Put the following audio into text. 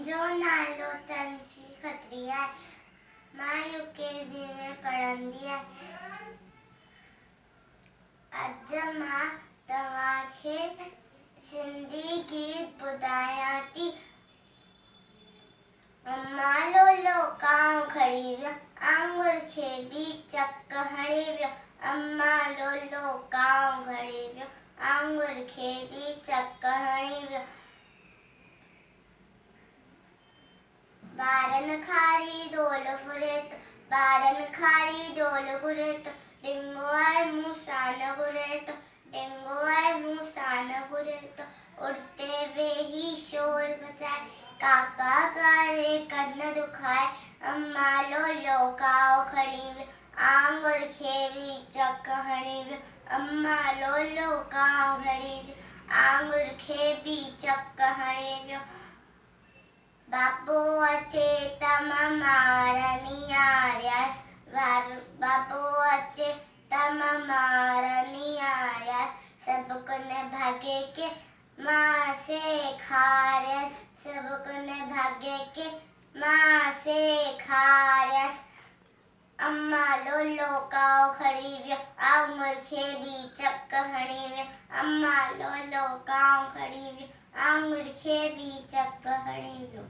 मुंहिंजो नालो तंसी खत्री आहे। मां यूकेजी में पढ़ंदी आहियां। अॼु मां तव्हांखे सिंधी गीत ॿुधायां थी। अम्मा लोलो कांव खणी वियो, आंगुर खे बि चक हणी वियो। अम्मा लोलो कांव खणी वियो, आंगुर खे बि चक हणी वियो। ॿारनि खारी ढोल घुरे थो, ॿारनि खारी ढोल घुरे थो। डिंगो आहे मूंसां न घुरे थो, डिंगो आहे मूंसां न घुरे थो। उड़ते वेही शोर मचाए, काका करे कन दुखाए। अम्मा लोलो कांव खणी वियो, आंगुर खे बि चक हणी वियो। अम्मा लोलो कांव खणी वियो, आंगुर खे बि चक हणी वियो। बाबो अचे त मां मारनी आरियास, बाबो अचे त मां मारनी आरियास। सभु कुन भागे के मां सेखारियस, सभु कुन भागे के मां सेखारियस। अम्मा लोलो कांव खणी वियो, आंगुर खे बि चक हणी वियो। अम्मा लोलो कांव खणी वियो, आंगुर खे बि चक हणी वियो।